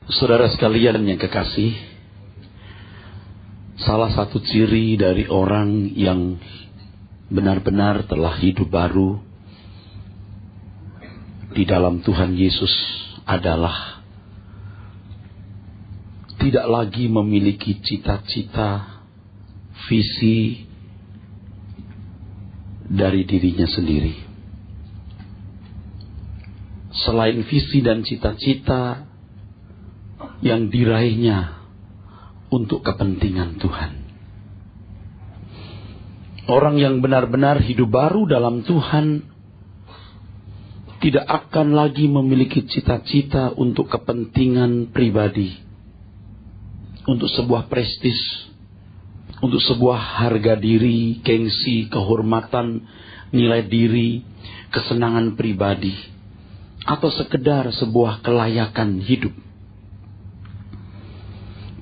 Saudara sekalian yang kekasih, salah satu ciri dari orang yang benar-benar telah hidup baru di dalam Tuhan Yesus adalah tidak lagi memiliki cita-cita, visi dari dirinya sendiri. Selain visi dan cita-cita yang diraihnya untuk kepentingan Tuhan. Orang yang benar-benar hidup baru dalam Tuhan tidak akan lagi memiliki cita-cita untuk kepentingan pribadi, untuk sebuah prestis, untuk sebuah harga diri, gengsi, kehormatan, nilai diri, kesenangan pribadi, atau sekedar sebuah kelayakan hidup.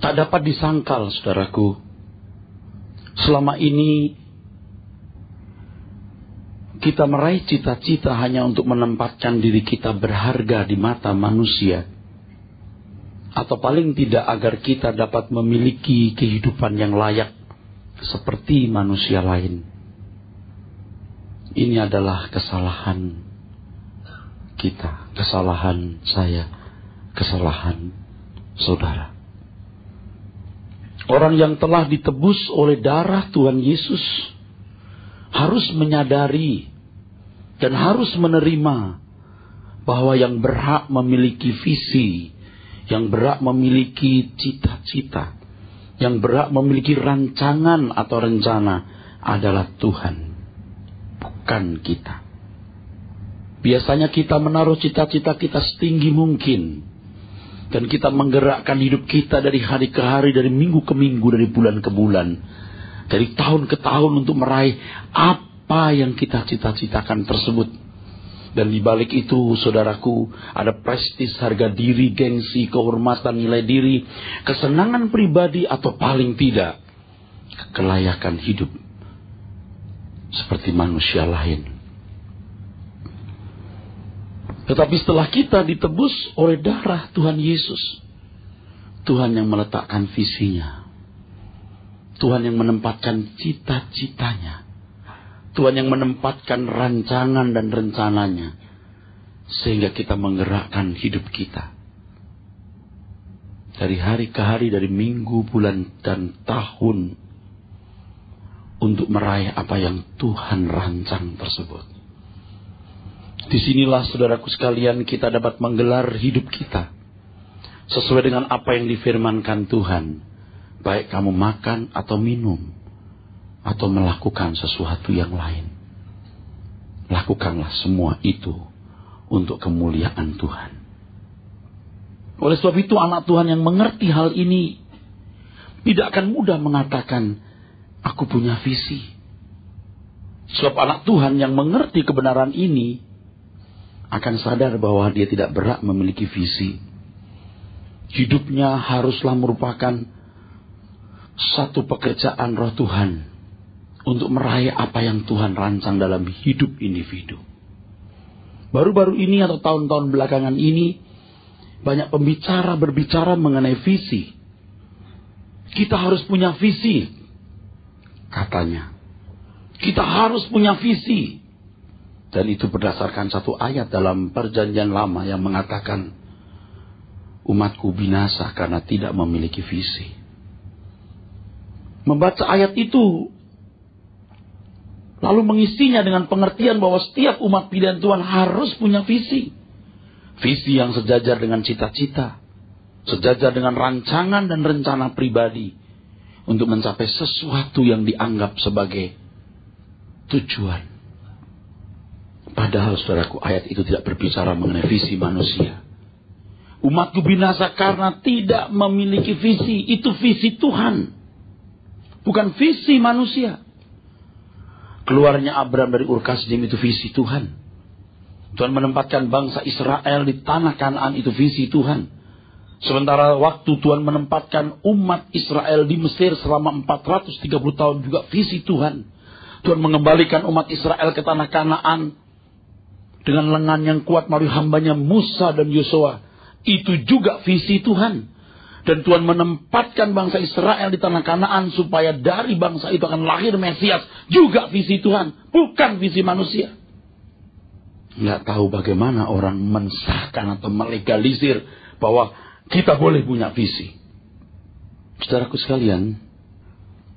Tak dapat disangkal, saudaraku, selama ini kita meraih cita-cita hanya untuk menempatkan diri kita berharga di mata manusia, atau paling tidak agar kita dapat memiliki kehidupan yang layak seperti manusia lain. Ini adalah kesalahan kita, kesalahan saya, kesalahan saudara. Orang yang telah ditebus oleh darah Tuhan Yesus harus menyadari dan harus menerima bahwa yang berhak memiliki visi, yang berhak memiliki cita-cita, yang berhak memiliki rancangan atau rencana adalah Tuhan, bukan kita. Biasanya kita menaruh cita-cita kita setinggi mungkin. Dan kita menggerakkan hidup kita dari hari ke hari, dari minggu ke minggu, dari bulan ke bulan, dari tahun ke tahun untuk meraih apa yang kita cita-citakan tersebut. Dan di balik itu, saudaraku, ada prestis, harga diri, gengsi, kehormatan, nilai diri, kesenangan pribadi, atau paling tidak kelayakan hidup seperti manusia lain. Tetapi setelah kita ditebus oleh darah Tuhan Yesus, Tuhan yang meletakkan visinya, Tuhan yang menempatkan cita-citanya, Tuhan yang menempatkan rancangan dan rencananya, sehingga kita menggerakkan hidup kita dari hari ke hari, dari minggu, bulan, dan tahun untuk meraih apa yang Tuhan rancang tersebut. Disinilah saudaraku sekalian kita dapat menggelar hidup kita sesuai dengan apa yang difirmankan Tuhan. Baik kamu makan atau minum atau melakukan sesuatu yang lain, lakukanlah semua itu untuk kemuliaan Tuhan. Oleh sebab itu anak Tuhan yang mengerti hal ini tidak akan mudah mengatakan aku punya visi. Sebab anak Tuhan yang mengerti kebenaran ini akan sadar bahwa dia tidak berhak memiliki visi. Hidupnya haruslah merupakan satu pekerjaan roh Tuhan untuk meraih apa yang Tuhan rancang dalam hidup individu. Baru-baru ini atau tahun-tahun belakangan ini, banyak pembicara berbicara mengenai visi. Kita harus punya visi, katanya. Kita harus punya visi. Dan itu berdasarkan satu ayat dalam Perjanjian Lama yang mengatakan, umatku binasa karena tidak memiliki visi. Membaca ayat itu, lalu mengisinya dengan pengertian bahwa setiap umat pilihan Tuhan harus punya visi. Visi yang sejajar dengan cita-cita, sejajar dengan rancangan dan rencana pribadi, untuk mencapai sesuatu yang dianggap sebagai tujuan. Padahal saudaraku, ayat itu tidak berbicara mengenai visi manusia. Umatku binasa karena tidak memiliki visi. Itu visi Tuhan, bukan visi manusia. Keluarnya Abraham dari Ur Kasdim itu visi Tuhan. Tuhan menempatkan bangsa Israel di tanah Kanaan, itu visi Tuhan. Sementara waktu Tuhan menempatkan umat Israel di Mesir selama 430 tahun juga visi Tuhan. Tuhan mengembalikan umat Israel ke tanah Kanaan dengan lengan yang kuat melalui hambanya Musa dan Yosua. Itu juga visi Tuhan. Dan Tuhan menempatkan bangsa Israel di tanah Kanaan supaya dari bangsa itu akan lahir Mesias. Juga visi Tuhan, bukan visi manusia. Nggak tahu bagaimana orang mensahkan atau melegalisir bahwa kita boleh punya visi. Saudaraku sekalian,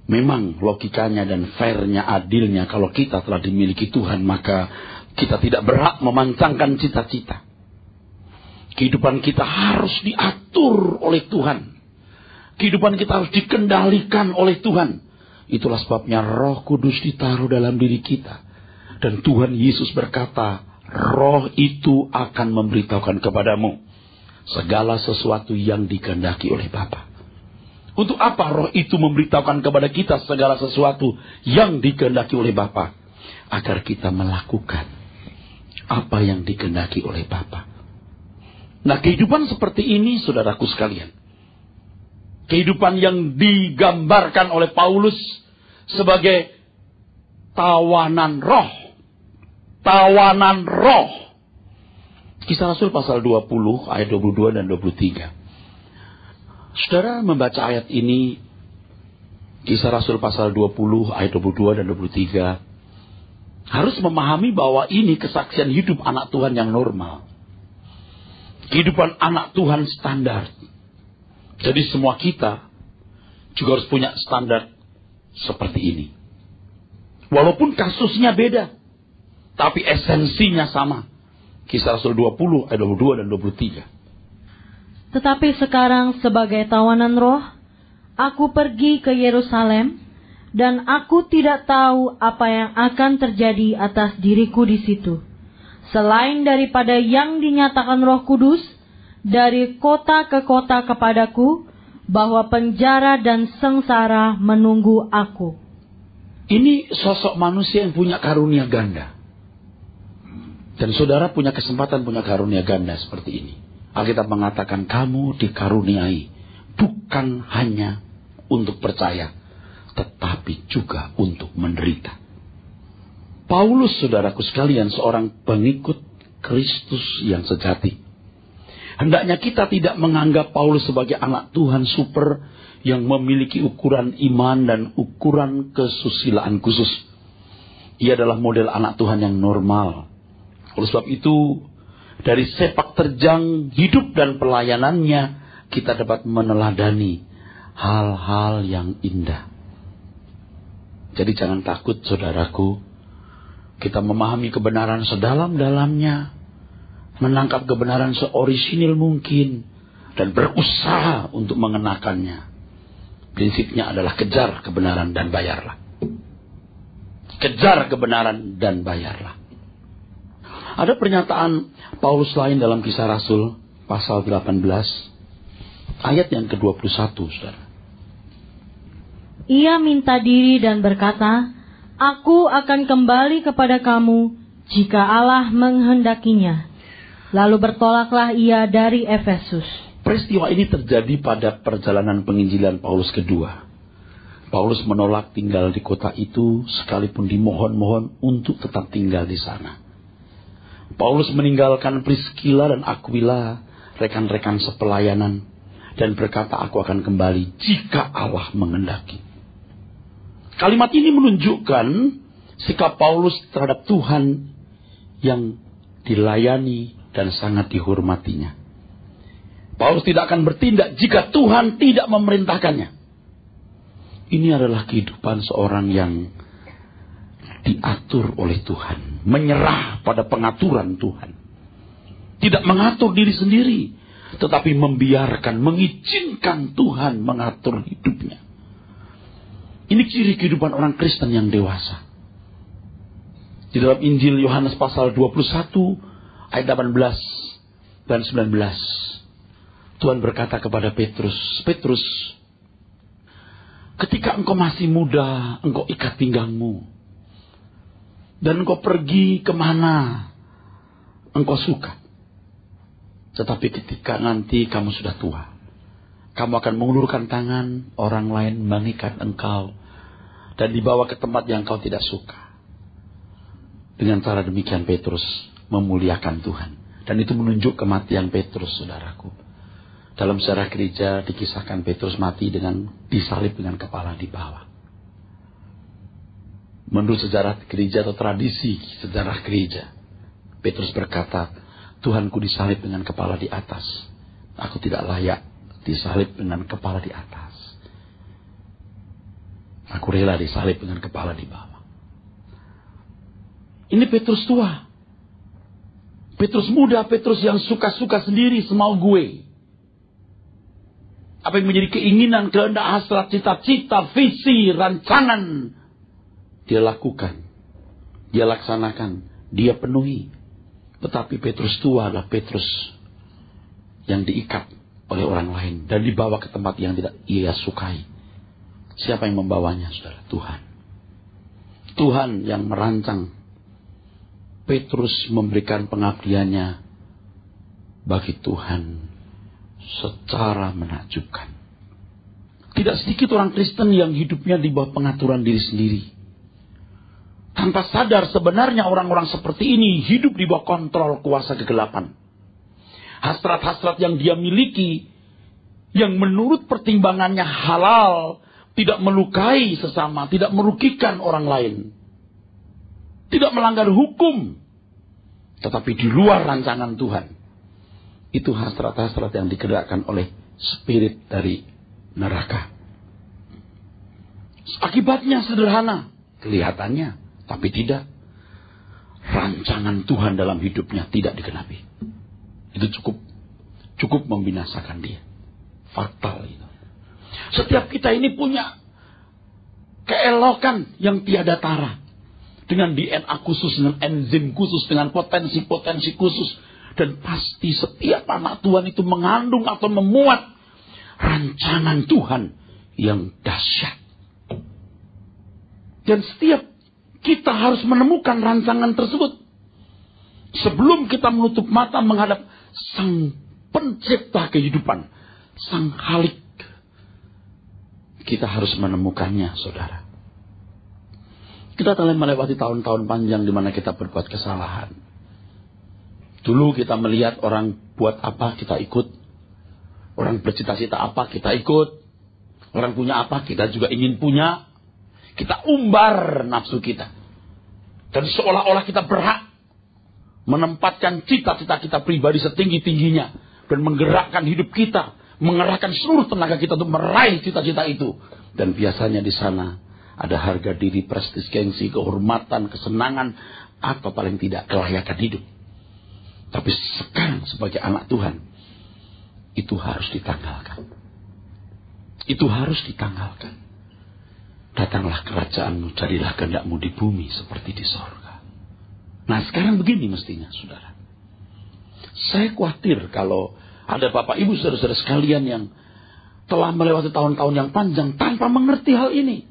memang logikanya dan fairnya, adilnya, kalau kita telah dimiliki Tuhan, maka kita tidak berhak memancangkan cita-cita. Kehidupan kita harus diatur oleh Tuhan. Kehidupan kita harus dikendalikan oleh Tuhan. Itulah sebabnya Roh Kudus ditaruh dalam diri kita. Dan Tuhan Yesus berkata, Roh itu akan memberitahukan kepadamu segala sesuatu yang dikehendaki oleh Bapa. Untuk apa Roh itu memberitahukan kepada kita segala sesuatu yang dikehendaki oleh Bapa? Agar kita melakukan apa yang dikehendaki oleh Bapa. Nah, kehidupan seperti ini, saudaraku sekalian, kehidupan yang digambarkan oleh Paulus sebagai tawanan roh. Tawanan roh. Kisah Rasul pasal 20 ayat 22 dan 23. Saudara membaca ayat ini, Kisah Rasul pasal 20 ayat 22 dan 23, harus memahami bahwa ini kesaksian hidup anak Tuhan yang normal. Kehidupan anak Tuhan standar. Jadi semua kita juga harus punya standar seperti ini. Walaupun kasusnya beda, tapi esensinya sama. Kisah Rasul 20 ayat 22 dan 23. Tetapi sekarang sebagai tawanan roh, aku pergi ke Yerusalem, dan aku tidak tahu apa yang akan terjadi atas diriku di situ. Selain daripada yang dinyatakan Roh Kudus dari kota ke kota kepadaku, bahwa penjara dan sengsara menunggu aku. Ini sosok manusia yang punya karunia ganda. Dan saudara punya kesempatan punya karunia ganda seperti ini. Alkitab mengatakan kamu dikaruniai bukan hanya untuk percaya, tetapi juga untuk menderita. Paulus, saudaraku sekalian, seorang pengikut Kristus yang sejati. Hendaknya kita tidak menganggap Paulus sebagai anak Tuhan super yang memiliki ukuran iman dan ukuran kesusilaan khusus. Ia adalah model anak Tuhan yang normal. Oleh sebab itu, dari sepak terjang hidup dan pelayanannya, kita dapat meneladani hal-hal yang indah. Jadi jangan takut, saudaraku. Kita memahami kebenaran sedalam-dalamnya, menangkap kebenaran seorisinil mungkin, dan berusaha untuk mengenakannya. Prinsipnya adalah kejar kebenaran dan bayarlah. Kejar kebenaran dan bayarlah. Ada pernyataan Paulus lain dalam Kisah Rasul pasal 18 ayat yang ke-21, saudara. Ia minta diri dan berkata, aku akan kembali kepada kamu jika Allah menghendakinya. Lalu bertolaklah ia dari Efesus. Peristiwa ini terjadi pada perjalanan penginjilan Paulus kedua. Paulus menolak tinggal di kota itu sekalipun dimohon-mohon untuk tetap tinggal di sana. Paulus meninggalkan Priskila dan Aquila, rekan-rekan sepelayanan, dan berkata, aku akan kembali jika Allah menghendaki. Kalimat ini menunjukkan sikap Paulus terhadap Tuhan yang dilayani dan sangat dihormatinya. Paulus tidak akan bertindak jika Tuhan tidak memerintahkannya. Ini adalah kehidupan seorang yang diatur oleh Tuhan. Menyerah pada pengaturan Tuhan. Tidak mengatur diri sendiri, tetapi membiarkan, mengizinkan Tuhan mengatur hidupnya. Ini ciri kehidupan orang Kristen yang dewasa. Di dalam Injil Yohanes pasal 21 ayat 18 dan 19. Tuhan berkata kepada Petrus, Petrus, ketika engkau masih muda, engkau ikat pinggangmu. Dan engkau pergi kemana engkau suka. Tetapi ketika nanti kamu sudah tua, kamu akan mengulurkan tangan, orang lain mengikat engkau dan dibawa ke tempat yang kau tidak suka. Dengan cara demikian Petrus memuliakan Tuhan. Dan itu menunjuk kematian Petrus, saudaraku. Dalam sejarah gereja dikisahkan Petrus mati dengan disalib dengan kepala di bawah. Menurut sejarah gereja atau tradisi sejarah gereja, Petrus berkata, Tuhanku disalib dengan kepala di atas. Aku tidak layak disalib dengan kepala di atas. Aku rela disalib dengan kepala di bawah. Ini Petrus tua. Petrus muda, Petrus yang suka-suka sendiri, semau gue. Apa yang menjadi keinginan, kehendak, hasrat, cita-cita, visi, rancangan, dia lakukan, dia laksanakan, dia penuhi. Tetapi Petrus tua adalah Petrus yang diikat oleh orang lain dan dibawa ke tempat yang tidak ia sukai. Siapa yang membawanya, saudara? Tuhan. Tuhan yang merancang Petrus memberikan pengabdiannya bagi Tuhan secara menakjubkan. Tidak sedikit orang Kristen yang hidupnya di bawah pengaturan diri sendiri. Tanpa sadar sebenarnya orang-orang seperti ini hidup di bawah kontrol kuasa kegelapan. Hasrat-hasrat yang dia miliki, yang menurut pertimbangannya halal, tidak melukai sesama, tidak merugikan orang lain. Tidak melanggar hukum, tetapi di luar rancangan Tuhan. Itu hasrat-hasrat yang digerakkan oleh spirit dari neraka. Akibatnya sederhana, kelihatannya, tapi tidak. Rancangan Tuhan dalam hidupnya tidak digenapi. Itu cukup membinasakan dia. Fatal itu. Setiap kita ini punya keelokan yang tiada tara. Dengan DNA khusus, dengan enzim khusus, dengan potensi-potensi khusus. Dan pasti setiap anak Tuhan itu mengandung atau memuat rancangan Tuhan yang dahsyat. Dan setiap kita harus menemukan rancangan tersebut. Sebelum kita menutup mata menghadap Sang Pencipta kehidupan, Sang Khalik. Kita harus menemukannya, saudara. Kita telah melewati tahun-tahun panjang di mana kita berbuat kesalahan. Dulu kita melihat orang buat apa, kita ikut. Orang bercita-cita apa, kita ikut. Orang punya apa, kita juga ingin punya. Kita umbar nafsu kita. Dan seolah-olah kita berhak menempatkan cita-cita kita pribadi setinggi-tingginya. Dan menggerakkan hidup kita. Mengerahkan seluruh tenaga kita untuk meraih cita-cita itu. Dan biasanya di sana ada harga diri, prestis, gengsi, kehormatan, kesenangan, atau paling tidak kelayakan hidup. Tapi sekarang sebagai anak Tuhan, itu harus ditanggalkan. Itu harus ditanggalkan. Datanglah kerajaanmu, jadilah kehendakmu di bumi seperti di sorga. Nah sekarang begini mestinya, saudara. Saya khawatir kalau ada bapak ibu saudara-saudara sekalian yang telah melewati tahun-tahun yang panjang tanpa mengerti hal ini.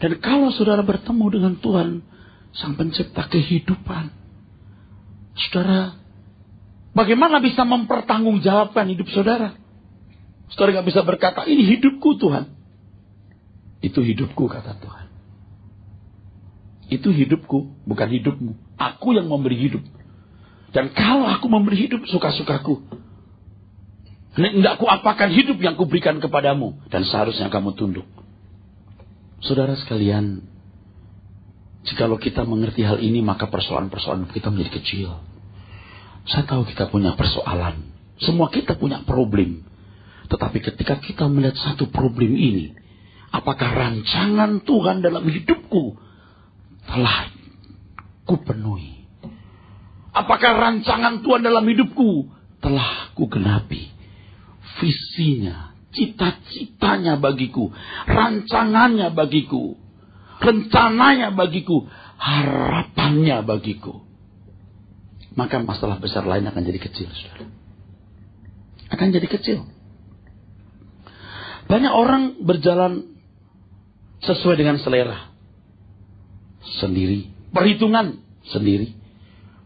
Dan kalau saudara bertemu dengan Tuhan, Sang Pencipta kehidupan, saudara, bagaimana bisa mempertanggungjawabkan hidup saudara? Saudara gak bisa berkata, ini hidupku Tuhan. Itu hidupku, kata Tuhan. Itu hidupku, bukan hidupmu. Aku yang memberi hidup. Dan kalau aku memberi hidup, suka-sukaku. Hendak ku apakan hidup yang kuberikan kepadamu. Dan seharusnya kamu tunduk. Saudara sekalian, jikalau kita mengerti hal ini, maka persoalan-persoalan kita menjadi kecil. Saya tahu kita punya persoalan. Semua kita punya problem. Tetapi ketika kita melihat satu problem ini, apakah rancangan Tuhan dalam hidupku telah kupenuhi? Apakah rancangan Tuhan dalam hidupku telah kugenapi? Visinya, cita-citanya bagiku, rancangannya bagiku, rencananya bagiku, harapannya bagiku. Maka masalah besar lain akan jadi kecil, saudara. Akan jadi kecil. Banyak orang berjalan sesuai dengan selera sendiri, perhitungan sendiri,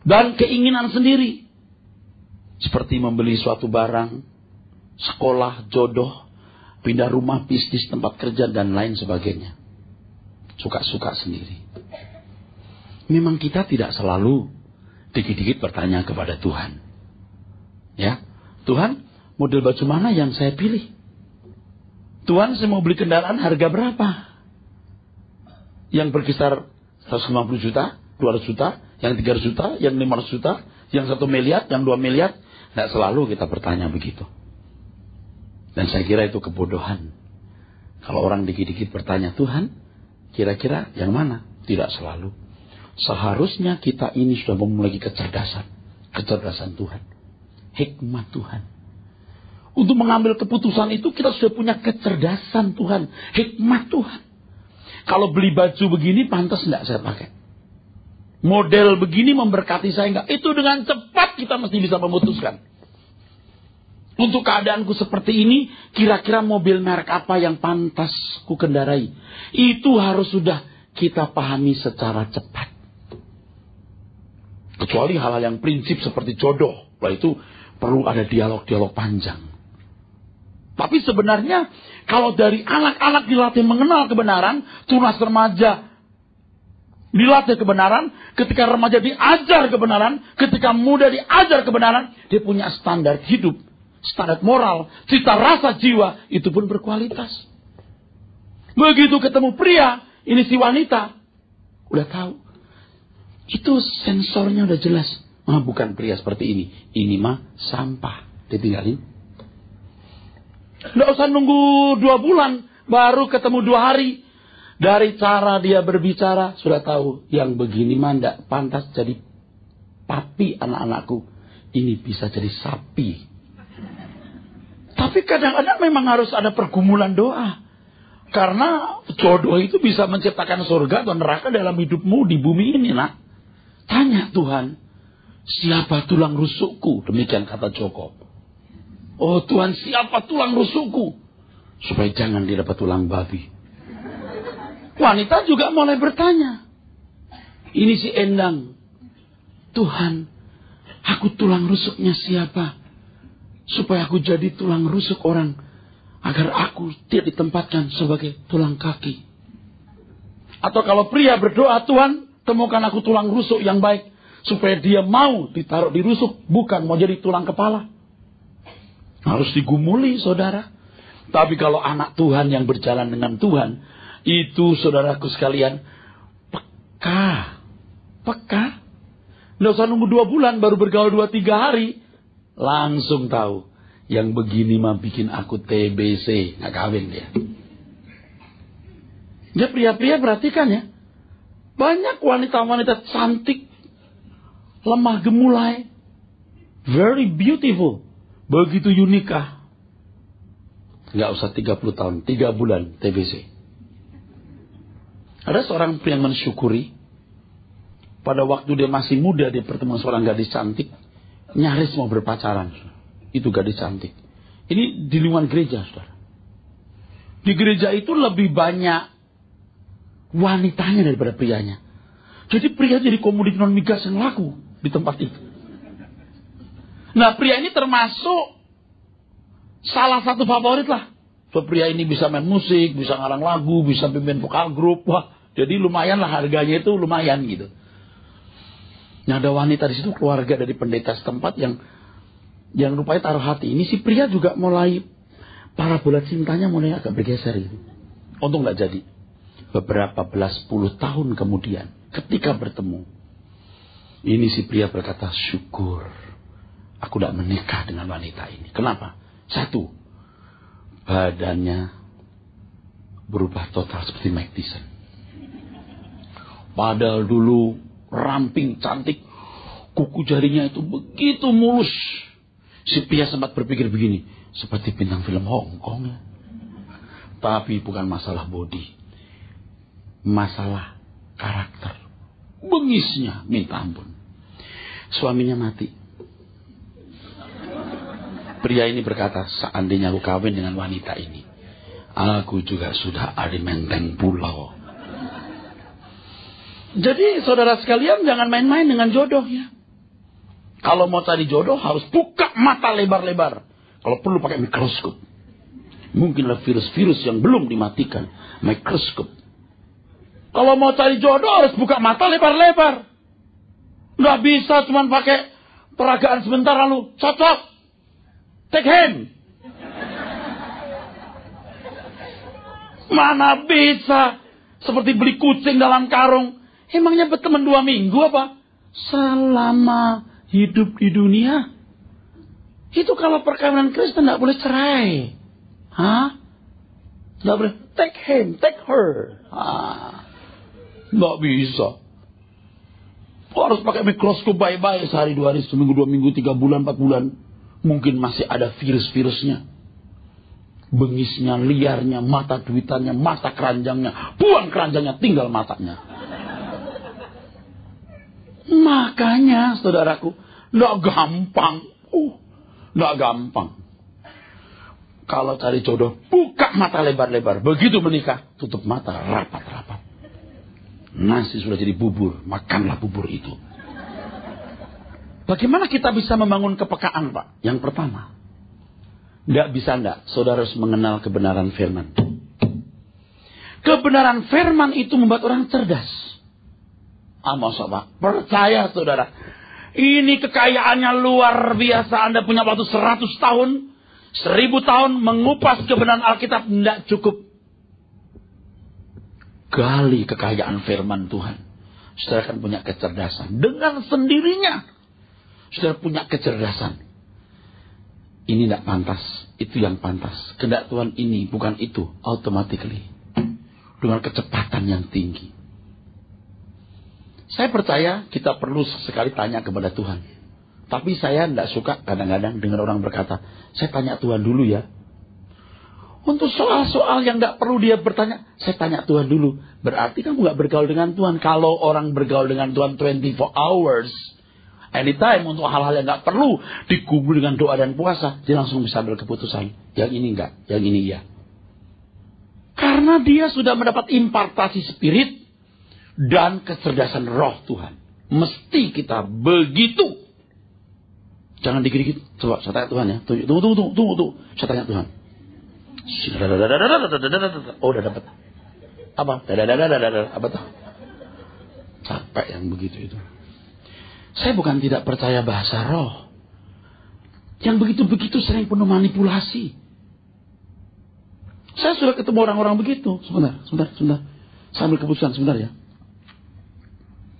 dan keinginan sendiri. Seperti membeli suatu barang, sekolah, jodoh, pindah rumah, bisnis, tempat kerja, dan lain sebagainya. Suka-suka sendiri. Memang kita tidak selalu dikit-dikit bertanya kepada Tuhan. Ya, Tuhan, model baju mana yang saya pilih? Tuhan, saya mau beli kendaraan harga berapa? Yang berkisar 150 juta, 200 juta, yang 300 juta, yang 500 juta, yang 1 miliar, yang 2 miliar. Tidak selalu kita bertanya begitu. Dan saya kira itu kebodohan. Kalau orang dikit-dikit bertanya, Tuhan, kira-kira yang mana? Tidak selalu. Seharusnya kita ini sudah memiliki kecerdasan. Kecerdasan Tuhan. Hikmat Tuhan. Untuk mengambil keputusan itu kita sudah punya kecerdasan Tuhan. Hikmat Tuhan. Kalau beli baju begini pantas enggak saya pakai? Model begini memberkati saya enggak? Itu dengan cepat kita mesti bisa memutuskan. Untuk keadaanku seperti ini, kira-kira mobil merek apa yang pantas ku kendarai? Itu harus sudah kita pahami secara cepat. Kecuali hal-hal yang prinsip seperti jodoh. Nah, itu perlu ada dialog-dialog panjang. Tapi sebenarnya kalau dari anak-anak dilatih mengenal kebenaran, tunas remaja dilatih kebenaran, ketika remaja diajar kebenaran, ketika muda diajar kebenaran, dia punya standar hidup, standar moral, cita rasa jiwa, itu pun berkualitas. Begitu ketemu pria, ini si wanita, udah tahu. Itu sensornya udah jelas. Bukan pria seperti ini. Ini mah sampah. Ditinggalin. Nggak usah nunggu 2 bulan. Baru ketemu 2 hari. Dari cara dia berbicara. Sudah tahu. Yang begini mah nggak pantas jadi papi anak-anakku. Ini bisa jadi sapi. Tapi kadang-kadang memang harus ada pergumulan doa. Karena jodoh itu bisa menciptakan surga atau neraka dalam hidupmu di bumi ini, nak. Tanya Tuhan, siapa tulang rusukku? Demikian kata Joko. Oh Tuhan, siapa tulang rusukku? Supaya jangan didapat tulang babi. Wanita juga mulai bertanya. Ini si Endang. Tuhan, aku tulang rusuknya siapa? Supaya aku jadi tulang rusuk orang. Agar aku tidak ditempatkan sebagai tulang kaki. Atau kalau pria berdoa, Tuhan, temukan aku tulang rusuk yang baik. Supaya dia mau ditaruh di rusuk. Bukan mau jadi tulang kepala. Harus digumuli, saudara. Tapi kalau anak Tuhan yang berjalan dengan Tuhan. Itu, saudaraku sekalian. Peka. Peka. Nggak usah nunggu 2 bulan. Baru bergaul 2-3 hari. Langsung tahu. Yang begini mah bikin aku TBC. Nggak kawin dia. Dia pria-pria perhatikan ya. Banyak wanita-wanita cantik. Lemah gemulai. Very beautiful. Begitu you nikah. Nggak usah 30 tahun. 3 bulan TBC. Ada seorang pria yang mensyukuri. Pada waktu dia masih muda. Dia bertemu seorang gadis cantik. Nyaris mau berpacaran. Itu gadis cantik. Ini di lingkungan gereja, saudara. Di gereja itu lebih banyak wanitanya daripada prianya. Jadi pria jadi komoditi non migas yang laku di tempat itu. Nah, pria ini termasuk salah satu favorit lah. So, pria ini bisa main musik, bisa ngarang lagu, bisa pimpin vokal grup. Wah, jadi lumayan lah harganya itu lumayan gitu. Nah, ada wanita di situ, keluarga dari pendeta setempat yang rupanya taruh hati. Ini si pria juga mulai, parabola cintanya mulai agak bergeser gitu. Untung gak jadi. Beberapa belas puluh tahun kemudian, ketika bertemu, ini si pria berkata, syukur aku gak menikah dengan wanita ini. Kenapa? 1, badannya berubah total seperti Mike Tyson. Padahal dulu ramping, cantik, kuku jarinya itu begitu mulus. Si pria sempat berpikir begini, seperti bintang film Hong Kong ya. Tapi bukan masalah body. Masalah karakter. Bengisnya minta ampun. Suaminya mati. Pria ini berkata, seandainya aku kawin dengan wanita ini, aku juga sudah ada di Menteng Pulau. Jadi saudara sekalian jangan main-main dengan jodoh ya. Kalau mau cari jodoh harus buka mata lebar-lebar. Kalau perlu pakai mikroskop. Mungkinlah virus-virus yang belum dimatikan. Mikroskop. Kalau mau cari jodoh harus buka mata lebar-lebar. Nggak bisa cuma pakai peragaan sebentar lalu cocok. take him. Mana bisa seperti beli kucing dalam karung. Emangnya berteman 2 minggu apa? Selama hidup di dunia. Itu kalau perkawinan Kristen tidak boleh cerai. Hah? Tidak boleh take him, take her. Tidak bisa. Harus pakai mikroskop baik-baik sehari 2 hari, seminggu 2 minggu, 3 bulan, 4 bulan. Mungkin masih ada virus-virusnya. Bengisnya, liarnya, mata duitannya, mata keranjangnya. Buang keranjangnya, tinggal matanya. Makanya, saudaraku, tidak gampang. Tidak gampang. Kalau cari jodoh, buka mata lebar-lebar. Begitu menikah, tutup mata, rapat-rapat. Nasi sudah jadi bubur, makanlah bubur itu. Bagaimana kita bisa membangun kepekaan, Pak? Yang pertama, tidak bisa saudara harus mengenal kebenaran firman. Kebenaran firman itu membuat orang cerdas. Masa Pak? Percaya saudara. Ini kekayaannya luar biasa. Anda punya waktu 100 tahun, 1000 tahun mengupas kebenaran Alkitab tidak cukup. Gali kekayaan firman Tuhan. Saudara akan punya kecerdasan. Dengan sendirinya. Saudara punya kecerdasan. Ini tidak pantas. Itu yang pantas. Kehendak Tuhan ini bukan itu. Automatically. Dengan kecepatan yang tinggi. Saya percaya kita perlu sekali tanya kepada Tuhan. Tapi saya tidak suka kadang-kadang dengar orang berkata, saya tanya Tuhan dulu ya. Untuk soal-soal yang tidak perlu dia bertanya, saya tanya Tuhan dulu. Berarti kamu tidak bergaul dengan Tuhan. Kalau orang bergaul dengan Tuhan 24 hours, anytime untuk hal-hal yang tidak perlu dikubur dengan doa dan puasa, dia langsung bisa ambil keputusan. Yang ini enggak, yang ini iya. Karena dia sudah mendapat impartasi spirit dan kecerdasan roh Tuhan. Mesti kita begitu. Jangan dikit-dikit. Coba saya tanya Tuhan ya. Tunggu. Saya tanya Tuhan. Oh, udah dapat. Apa? Apa tuh? Capek yang begitu itu. Saya bukan tidak percaya bahasa roh. Yang begitu-begitu sering penuh manipulasi. Saya sudah ketemu orang-orang begitu. Sebentar. Saya ambil keputusan sebentar ya.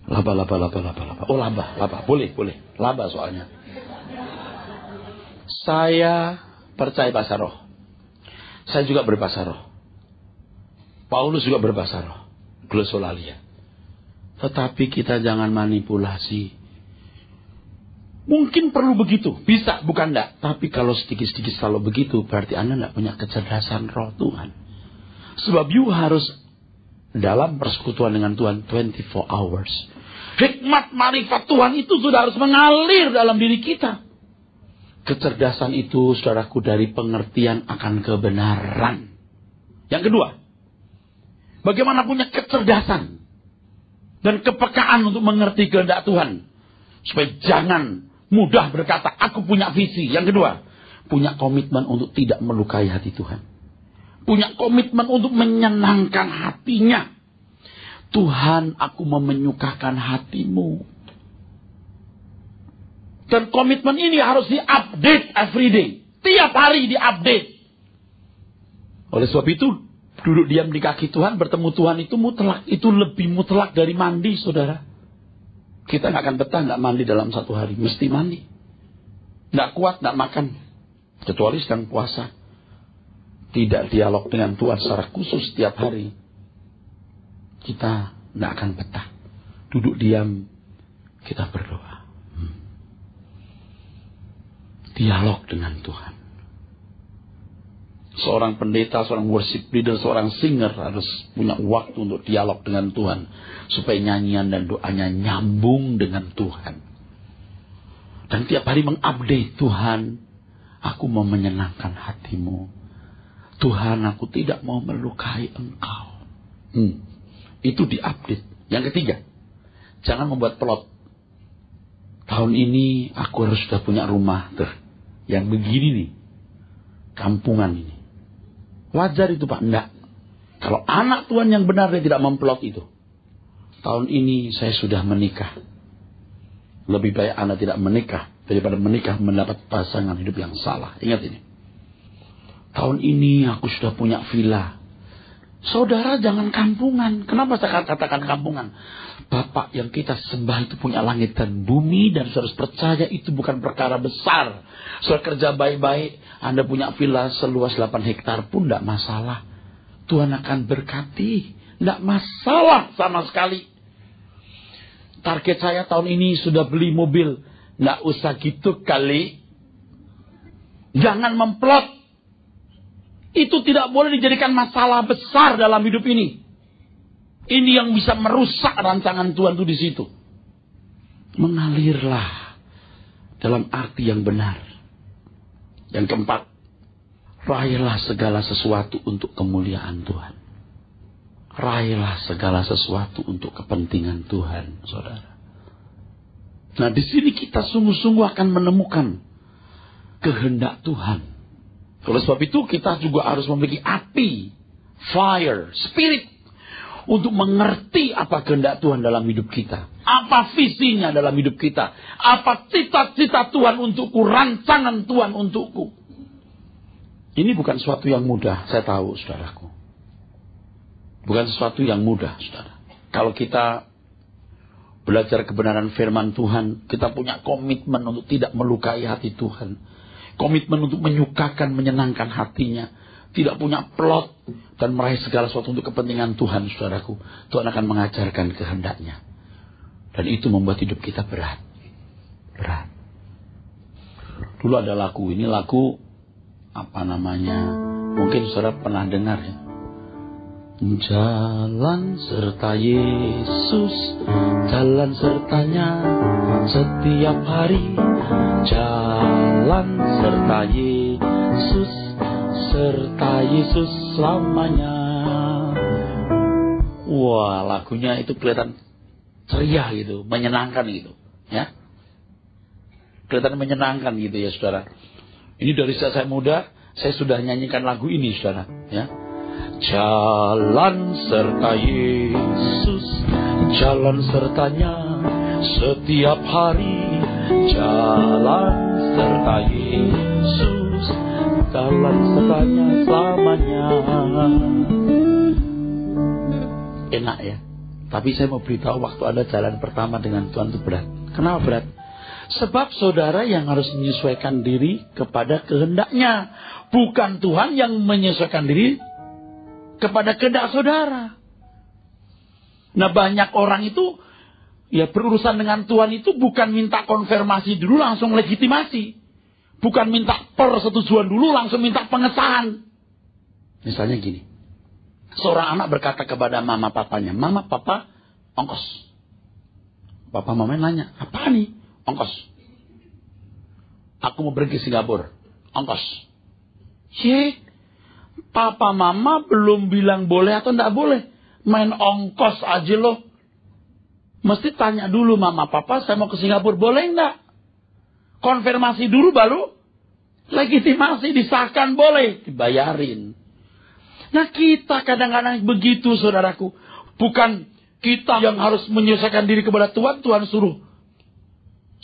Laba. Oh, laba. Boleh. Laba soalnya. Saya percaya bahasa roh. Saya juga berbahasa roh. Paulus juga berbahasa roh. Glosolalia. Tetapi kita jangan manipulasi. Mungkin perlu begitu. Bisa, bukan enggak. Tapi kalau sedikit-sedikit selalu begitu, berarti Anda enggak punya kecerdasan roh Tuhan. Sebab you harus dalam persekutuan dengan Tuhan 24 hours. Hikmat marifat Tuhan itu sudah harus mengalir dalam diri kita. Kecerdasan itu, saudaraku, dari pengertian akan kebenaran. Yang kedua, bagaimana punya kecerdasan dan kepekaan untuk mengerti kehendak Tuhan. Supaya jangan mudah berkata, aku punya visi. Yang kedua, punya komitmen untuk tidak melukai hati Tuhan. Punya komitmen untuk menyenangkan hatinya. Tuhan, aku mau menyukakan hatimu. Dan komitmen ini harus di-update every day. Tiap hari di-update. Oleh sebab itu, duduk diam di kaki Tuhan, bertemu Tuhan itu mutlak. Itu lebih mutlak dari mandi, saudara. Kita nggak akan betah nggak mandi dalam 1 hari. Mesti mandi. Nggak kuat, nggak makan. Kecuali sedang puasa. Tidak dialog dengan Tuhan secara khusus setiap hari. Kita nggak akan betah. Duduk diam, kita berdoa. Dialog dengan Tuhan. Seorang pendeta, seorang worship leader, seorang singer harus punya waktu untuk dialog dengan Tuhan. Supaya nyanyian dan doanya nyambung dengan Tuhan. Dan tiap hari mengupdate Tuhan. Aku mau menyenangkan hatimu. Tuhan, aku tidak mau melukai engkau. Itu diupdate. Yang ketiga, jangan membuat plot. Tahun ini aku harus sudah punya rumah. Yang begini nih. Kampungan ini. Wajar itu Pak? Enggak. Kalau anak Tuhan yang benar dia tidak memplot itu. Tahun ini saya sudah menikah. Lebih baik Anda tidak menikah daripada menikah mendapat pasangan hidup yang salah. Ingat ini. Tahun ini aku sudah punya villa. Saudara jangan kampungan. Kenapa saya katakan kampungan? Bapak yang kita sembah itu punya langit dan bumi. Dan saudara percaya itu bukan perkara besar. Saudara kerja baik-baik. Anda punya villa seluas 8 hektar pun tidak masalah. Tuhan akan berkati. Tidak masalah sama sekali. Target saya tahun ini sudah beli mobil. Tidak usah gitu kali. Jangan memplot. Itu tidak boleh dijadikan masalah besar dalam hidup ini. Ini yang bisa merusak rancangan Tuhan itu di situ. Mengalirlah dalam arti yang benar. Yang keempat, raihlah segala sesuatu untuk kemuliaan Tuhan. Raihlah segala sesuatu untuk kepentingan Tuhan, saudara. Nah, di sini kita sungguh-sungguh akan menemukan kehendak Tuhan. Oleh sebab itu kita juga harus memiliki api, fire, spirit. Untuk mengerti apa kehendak Tuhan dalam hidup kita. Apa visinya dalam hidup kita. Apa cita-cita Tuhan untukku, rancangan Tuhan untukku. Ini bukan sesuatu yang mudah, saya tahu saudaraku. Bukan sesuatu yang mudah, saudara. Kalau kita belajar kebenaran firman Tuhan, kita punya komitmen untuk tidak melukai hati Tuhan. Komitmen untuk menyukakan, menyenangkan hatinya. Tidak punya plot dan meraih segala sesuatu untuk kepentingan Tuhan, saudaraku. Tuhan akan mengajarkan kehendaknya. Dan itu membuat hidup kita berat. Berat. Dulu ada lagu, ini lagu apa namanya? Mungkin saudara pernah dengar ya. Jalan serta Yesus, jalan sertanya setiap hari. Jalan serta Yesus, serta Yesus selamanya. Wah, lagunya itu kelihatan ceria gitu, menyenangkan gitu, ya. Kelihatan menyenangkan gitu ya, saudara. Ini dari saat saya muda, saya sudah nyanyikan lagu ini, saudara, ya. Jalan serta Yesus, jalan sertanya setiap hari. Jalan serta Yesus, jalan sertanya selamanya. Enak ya. Tapi saya mau beritahu waktu Anda jalan pertama dengan Tuhan itu berat. Kenapa berat? Sebab saudara yang harus menyesuaikan diri kepada kehendaknya. Bukan Tuhan yang menyesuaikan diri kepada kehendak saudara. Nah, banyak orang itu ya berurusan dengan Tuhan itu bukan minta konfirmasi dulu langsung legitimasi. Bukan minta persetujuan dulu langsung minta pengesahan. Misalnya gini. Seorang anak berkata kepada mama papanya, "Mama, papa, ongkos." Papa mamanya nanya, "Apa nih?" "Ongkos. Aku mau pergi ke Singapura." "Ongkos." Papa mama belum bilang boleh atau enggak boleh. Main ongkos aja loh. Mesti tanya dulu, "Mama, papa, saya mau ke Singapura, boleh enggak?" Konfirmasi dulu baru legitimasi, disahkan, boleh, dibayarin. Nah, kita kadang-kadang begitu, saudaraku. Bukan kita yang harus menyesuaikan diri kepada Tuhan, Tuhan suruh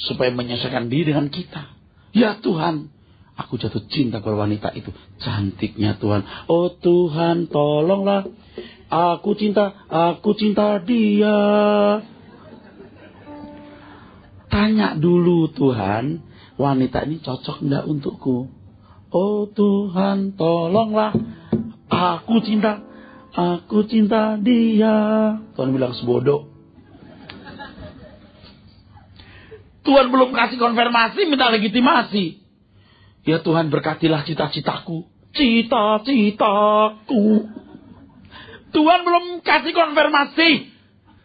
supaya menyesuaikan diri dengan kita. Ya Tuhan, aku jatuh cinta kepada wanita itu. Cantiknya Tuhan. Oh Tuhan, tolonglah. Aku cinta dia. Tanya dulu, Tuhan, wanita ini cocok enggak untukku? Oh Tuhan, tolonglah. Aku cinta dia. Tuhan bilang sebodoh. Tuhan belum kasih konfirmasi, minta legitimasi. Ya Tuhan, berkatilah cita-citaku. Cita-citaku. Tuhan belum kasih konfirmasi.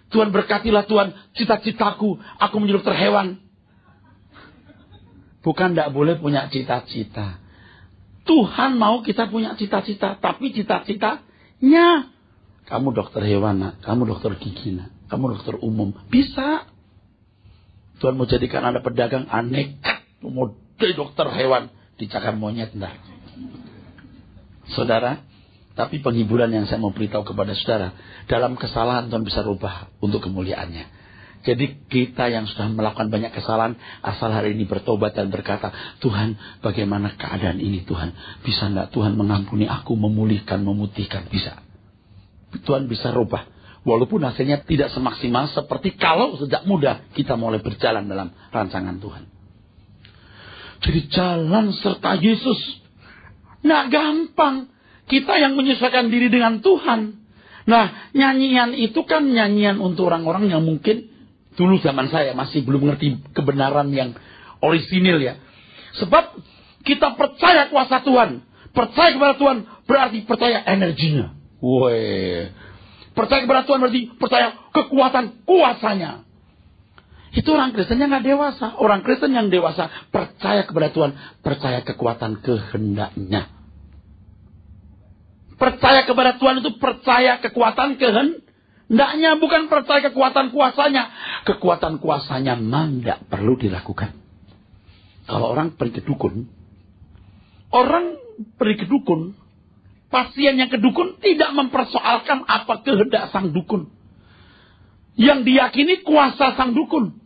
Tuhan, berkatilah Tuhan cita-citaku. Aku menjadi dokter hewan. Bukan tidak boleh punya cita-cita. Tuhan mau kita punya cita-cita. Tapi cita-citanya, kamu dokter hewan, kamu dokter gigi, kamu dokter umum. Bisa. Tuhan mau jadikan Anda pedagang aneka. Mau jadi dokter hewan. Dicakar monyet, enggak. Saudara, tapi penghiburan yang saya mau beritahu kepada saudara, dalam kesalahan Tuhan bisa rubah untuk kemuliaannya. Jadi kita yang sudah melakukan banyak kesalahan, asal hari ini bertobat dan berkata, Tuhan, bagaimana keadaan ini Tuhan? Bisa enggak Tuhan mengampuni aku, memulihkan, memutihkan? Bisa. Tuhan bisa rubah. Walaupun hasilnya tidak semaksimal seperti kalau sejak muda kita mulai berjalan dalam rancangan Tuhan. Jadi jalan serta Yesus. Nggak gampang. Kita yang menyesuaikan diri dengan Tuhan. Nah, nyanyian itu kan nyanyian untuk orang-orang yang mungkin dulu zaman saya masih belum mengerti kebenaran yang orisinil ya. Sebab kita percaya kuasa Tuhan. Percaya kepada Tuhan berarti percaya energinya. Woi. Percaya kepada Tuhan berarti percaya kekuatan kuasanya. Itu orang Kristen yang nggak dewasa. Orang Kristen yang dewasa percaya kepada Tuhan, percaya kekuatan kehendaknya. Percaya kepada Tuhan itu percaya kekuatan kehendaknya, bukan percaya kekuatan kuasanya. Kekuatan kuasanya memang tidak perlu dilakukan. Kalau orang pergi ke dukun, pasien yang ke dukun tidak mempersoalkan apa kehendak sang dukun. Yang diyakini kuasa sang dukun.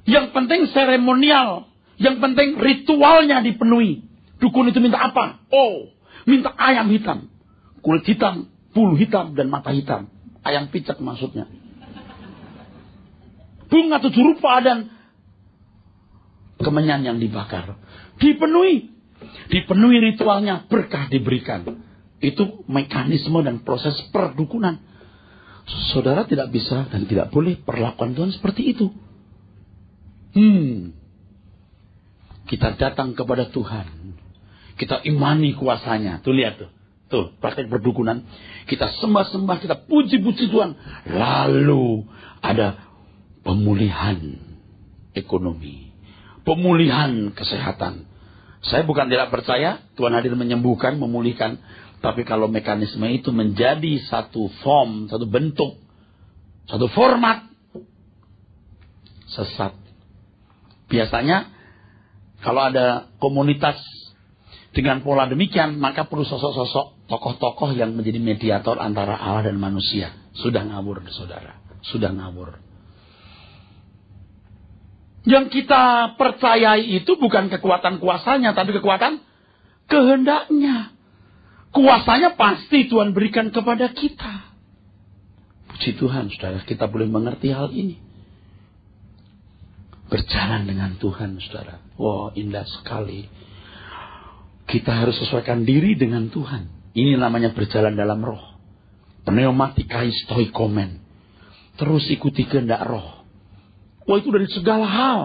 Yang penting seremonial. Yang penting ritualnya dipenuhi. Dukun itu minta apa? Oh, minta ayam hitam. Kulit hitam, bulu hitam, dan mata hitam. Ayam picak maksudnya. Bunga 7 rupa dan kemenyan yang dibakar. Dipenuhi. Dipenuhi ritualnya, berkah diberikan. Itu mekanisme dan proses perdukunan. Saudara tidak bisa dan tidak boleh perlakuan Tuhan seperti itu. Kita datang kepada Tuhan. Kita imani kuasanya. Tuh lihat tuh. Tuh praktek perdukunan. Kita sembah-sembah, kita puji-puji Tuhan. Lalu ada pemulihan ekonomi. Pemulihan kesehatan. Saya bukan tidak percaya Tuhan hadir menyembuhkan, memulihkan. Tapi kalau mekanisme itu menjadi satu form, satu bentuk, satu format, sesat. Biasanya kalau ada komunitas dengan pola demikian, maka perlu sosok-sosok tokoh-tokoh yang menjadi mediator antara Allah dan manusia. Sudah ngawur, saudara. Sudah ngawur. Yang kita percayai itu bukan kekuatan kuasanya, tapi kekuatan kehendaknya. Kuasanya pasti Tuhan berikan kepada kita. Puji Tuhan, saudara, kita boleh mengerti hal ini. Berjalan dengan Tuhan, saudara. Wow, indah sekali. Kita harus sesuaikan diri dengan Tuhan. Ini namanya berjalan dalam roh. Pneumatikai stoikomen. Terus ikuti kehendak roh. Wah, itu dari segala hal.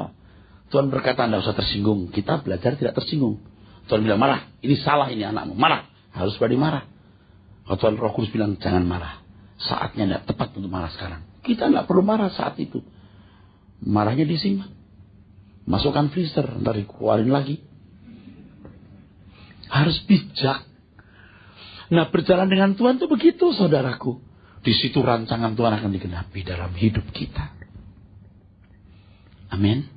Tuhan berkata, tidak usah tersinggung. Kita belajar tidak tersinggung. Tuhan bilang, marah. Ini salah, ini anakmu. Marah. Harus berani marah. Kalau Tuhan Roh Kudus bilang, jangan marah. Saatnya tidak tepat untuk marah sekarang. Kita tidak perlu marah saat itu. Marahnya disimpan. Masukkan freezer. Ntar dikeluarin lagi. Harus bijak. Nah, berjalan dengan Tuhan itu begitu, saudaraku. Di situ rancangan Tuhan akan digenapi dalam hidup kita. Amin.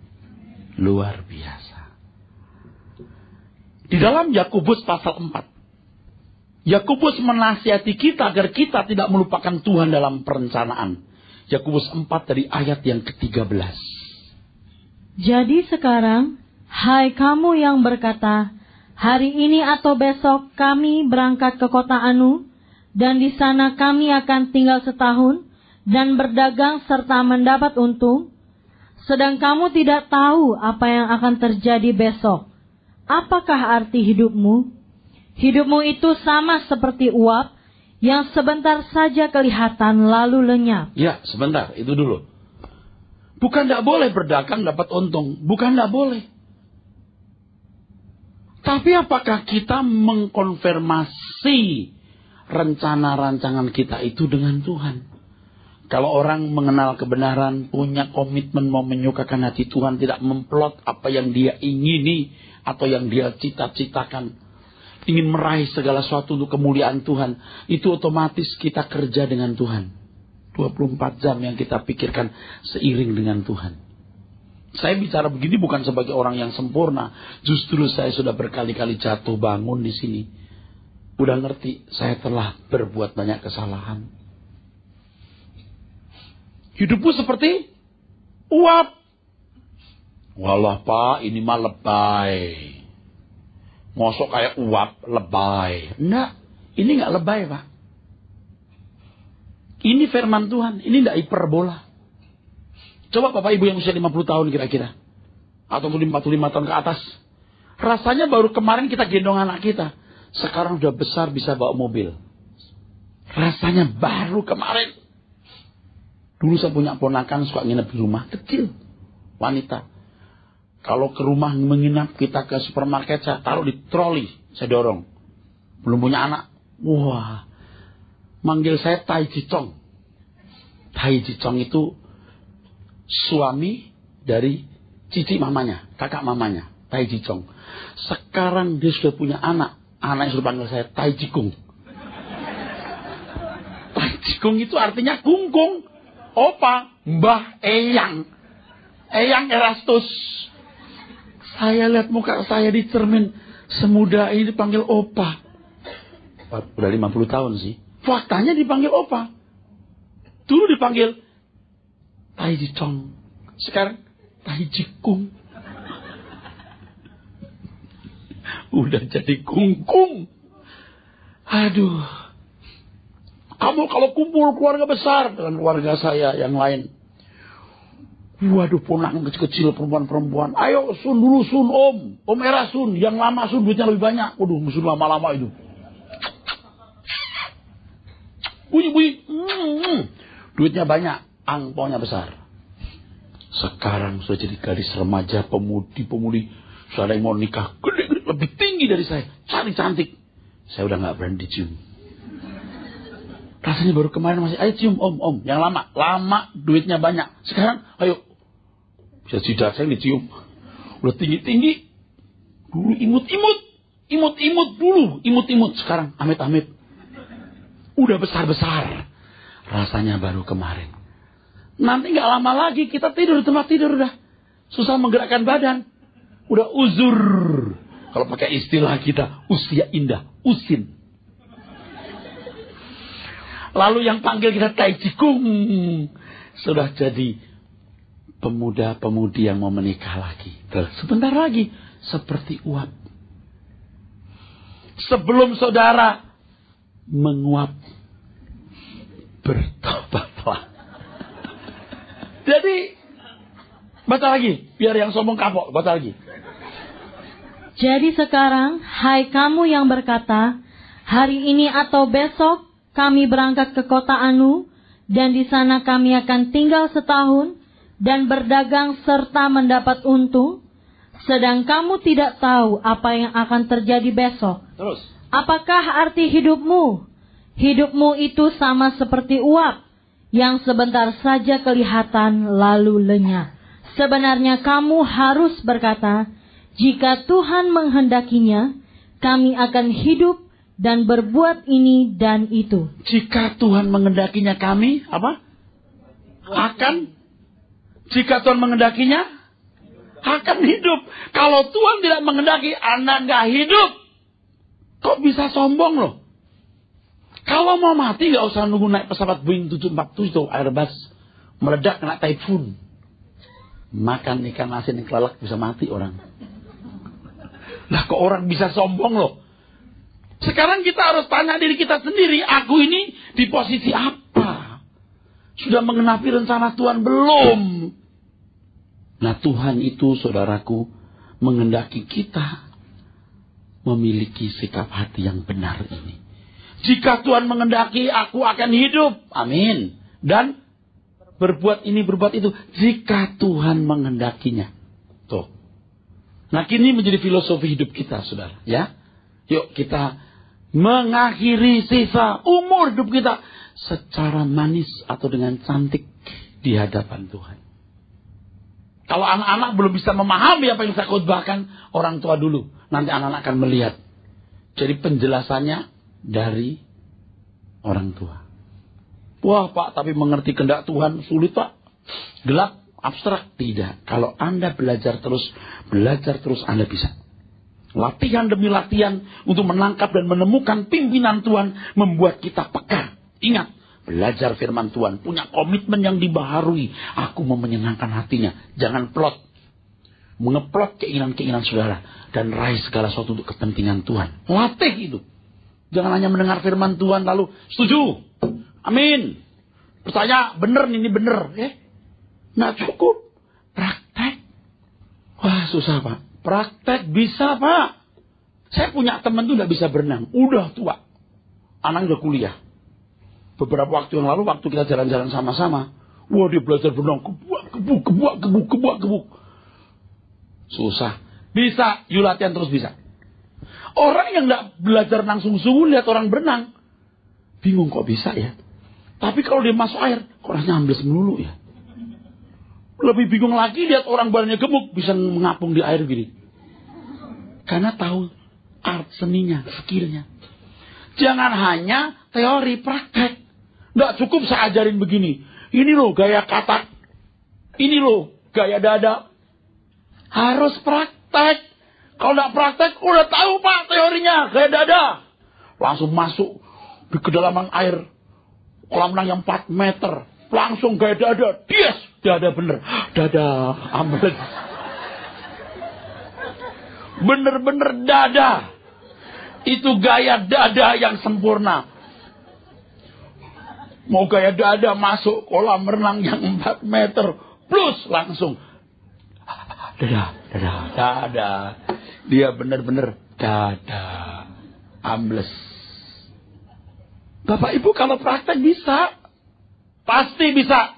Luar biasa. Di dalam Yakobus pasal 4. Yakobus menasihati kita agar kita tidak melupakan Tuhan dalam perencanaan. Yakobus 4 dari ayat yang ke-13. Jadi sekarang, hai kamu yang berkata, hari ini atau besok kami berangkat ke kota Anu, dan di sana kami akan tinggal setahun, dan berdagang serta mendapat untung, sedang kamu tidak tahu apa yang akan terjadi besok. Apakah arti hidupmu? Hidupmu itu sama seperti uap yang sebentar saja kelihatan lalu lenyap. Ya, sebentar, itu dulu. Bukan tidak boleh berdagang dapat untung. Bukan tidak boleh. Tapi apakah kita mengkonfirmasi rencana rancangan kita itu dengan Tuhan? Kalau orang mengenal kebenaran, punya komitmen mau menyukakan hati Tuhan, tidak memplot apa yang dia ingini atau yang dia cita-citakan, ingin meraih segala sesuatu untuk kemuliaan Tuhan, itu otomatis kita kerja dengan Tuhan. 24 jam yang kita pikirkan seiring dengan Tuhan. Saya bicara begini bukan sebagai orang yang sempurna. Justru saya sudah berkali-kali jatuh bangun di sini. Udah ngerti, saya telah berbuat banyak kesalahan. Hidupmu seperti Uap. Walah Pak, ini mah lebay. Mosok kayak uap, lebay. Enggak, ini enggak lebay Pak. Ini firman Tuhan, ini enggak hiperbola. Coba Bapak Ibu yang usia 50 tahun kira-kira. Atau 45 tahun ke atas. Rasanya baru kemarin kita gendong anak kita. Sekarang udah besar bisa bawa mobil. Rasanya baru kemarin. Dulu saya punya ponakan suka nginep di rumah kecil. Wanita. Kalau ke rumah menginap kita ke supermarket saya taruh di troli. Saya dorong. Belum punya anak. Wah. Manggil saya Tai Jicong. Tai Jicong itu suami dari cici mamanya, kakak mamanya, Tai Jicong. Sekarang dia sudah punya anak. Anaknya sudah panggil saya Tai Jikung. Tai Jikung itu artinya kungkung. Opa, Mbah Eyang. Eyang Erastus. Saya lihat muka saya di cermin. Semudah ini dipanggil Opa. Udah 50 tahun sih. Faktanya dipanggil Opa. Dulu dipanggil Tai Jicong. Sekarang Tai Jikung. Udah jadi kungkung. Aduh. Kamu kalau kumpul keluarga besar dengan keluarga saya yang lain. Waduh, ponakan kecil-kecil, perempuan-perempuan. Ayo Sun dulu, Sun Om. Om era Sun. Yang lama Sun duitnya lebih banyak. Waduh, musuh lama-lama itu. Bunyi-bunyi. Duitnya banyak. Angpaunya besar. Sekarang sudah jadi gadis remaja, pemudi. Sudah ada yang mau nikah. Gede, lebih tinggi dari saya. Cantik. Saya udah gak berani dicium. Rasanya baru kemarin masih, ayo cium om. Yang lama, duitnya banyak. Sekarang, ayo. Bisa jidat saya dicium. Udah tinggi-tinggi. Dulu imut-imut dulu. Imut-imut. Sekarang, amit-amit. Udah besar-besar. Rasanya baru kemarin. Nanti gak lama lagi kita tidur di tempat tidur udah. Susah menggerakkan badan. Udah uzur. Kalau pakai istilah kita, usia indah. Usin. Lalu yang panggil kita Tai Jikung. Sudah jadi pemuda-pemudi yang mau menikah lagi. Sebentar lagi. Seperti uap. Sebelum saudara menguap. Bertobatlah. Jadi, baca lagi. Biar yang sombong kapok. Baca lagi. Jadi sekarang, hai kamu yang berkata, hari ini atau besok, kami berangkat ke kota Anu, dan di sana kami akan tinggal setahun, dan berdagang serta mendapat untung, sedang kamu tidak tahu apa yang akan terjadi besok. Terus. Apakah arti hidupmu? Hidupmu itu sama seperti uap, yang sebentar saja kelihatan lalu lenyap. Sebenarnya kamu harus berkata, jika Tuhan menghendakinya, kami akan hidup dan berbuat ini dan itu. Jika Tuhan menghendakinya kami, apa? Akan. Jika Tuhan menghendakinya, akan hidup. Kalau Tuhan tidak menghendaki, Anda nggak hidup. Kok bisa sombong loh? Kalau mau mati nggak usah nunggu naik pesawat Boeing 747 itu Airbus meledak kena typhoon. Makan ikan asin yang kelelak bisa mati orang. Lah kok orang bisa sombong loh? Sekarang kita harus tanya diri kita sendiri, aku ini di posisi apa? Sudah mengenapi rencana Tuhan belum? Nah Tuhan itu saudaraku menghendaki kita memiliki sikap hati yang benar ini. Jika Tuhan menghendaki, aku akan hidup. Amin. Dan berbuat ini, berbuat itu. Jika Tuhan menghendakinya. Tuh. Nah, kini menjadi filosofi hidup kita, saudara. Ya. Yuk kita mengakhiri sisa umur hidup kita secara manis atau dengan cantik di hadapan Tuhan. Kalau anak-anak belum bisa memahami apa yang saya khotbahkan, orang tua dulu. Nanti anak-anak akan melihat. Jadi penjelasannya dari orang tua. Wah Pak, tapi mengerti kehendak Tuhan sulit Pak. Gelap, abstrak. Tidak. Kalau Anda belajar terus Anda bisa. Latihan demi latihan untuk menangkap dan menemukan pimpinan Tuhan membuat kita peka. Ingat, Belajar firman Tuhan. Punya komitmen yang dibaharui. Aku mau menyenangkan hatinya. Jangan plot. Mengeplot keinginan-keinginan saudara. Dan raih segala sesuatu untuk kepentingan Tuhan. Latih itu. Jangan hanya mendengar firman Tuhan lalu setuju. Amin. Percaya bener ini bener. Nggak cukup. Praktek. Wah susah Pak. Praktek bisa Pak. Saya punya teman tuh nggak bisa berenang. Udah tua. Anak udah kuliah. Beberapa waktu yang lalu waktu kita jalan-jalan sama-sama. Wah dia belajar berenang. Kebuak. Susah. Bisa. You latihan terus bisa. Orang yang nggak belajar renang sungguh-sungguh lihat orang berenang. Bingung kok bisa ya. Tapi kalau dia masuk air. Kok rasanya ambles melulu ya. Lebih bingung lagi lihat orang badannya gemuk. Bisa mengapung di air gini. Karena tahu art seninya, skillnya. Jangan hanya teori, praktek. Nggak cukup saya ajarin begini. Ini loh gaya katak. Ini loh gaya dada. Harus praktek. Kalau nggak praktek, udah tahu Pak teorinya. Gaya dada. Langsung masuk di kedalaman air. Kolam renang yang 4 meter. Langsung gaya dada. Yes, dada bener. Dada ambles. Bener-bener dada. Itu gaya dada yang sempurna. Mau gaya dada masuk kolam renang yang 4 meter. Plus langsung. Dada. Dia bener-bener dada. Ambles. Bapak Ibu kalau praktek bisa. Pasti bisa.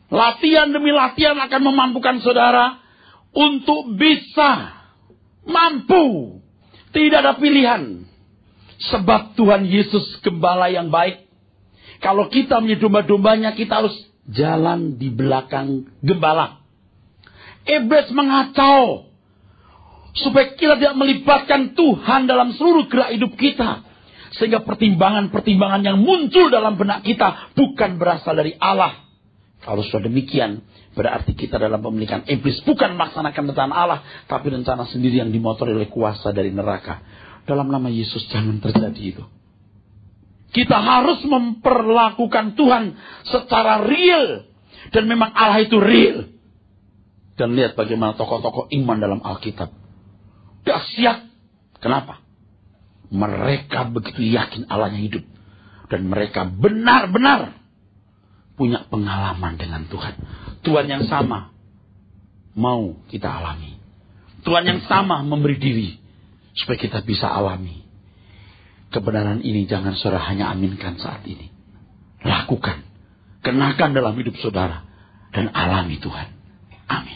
Latihan demi latihan akan memampukan saudara. Untuk bisa. Mampu. Tidak ada pilihan. Sebab Tuhan Yesus gembala yang baik. Kalau kita menjadi domba-dombanya, kita harus jalan di belakang gembala. Iblis mengacau. Supaya kita tidak melibatkan Tuhan dalam seluruh gerak hidup kita. Sehingga pertimbangan-pertimbangan yang muncul dalam benak kita bukan berasal dari Allah. Kalau sudah demikian, berarti kita dalam pemilikan iblis bukan melaksanakan rencana Allah, tapi rencana sendiri yang dimotori oleh kuasa dari neraka. Dalam nama Yesus jangan terjadi itu. Kita harus memperlakukan Tuhan secara real. Dan memang Allah itu real. Dan lihat bagaimana tokoh-tokoh iman dalam Alkitab. Dahsyat. Kenapa? Mereka begitu yakin Allahnya hidup. Dan mereka benar-benar punya pengalaman dengan Tuhan. Tuhan yang sama mau kita alami. Tuhan yang sama memberi diri supaya kita bisa alami. Kebenaran ini jangan saudara hanya aminkan saat ini. Lakukan. Kenakan dalam hidup saudara. Dan alami Tuhan. Amin.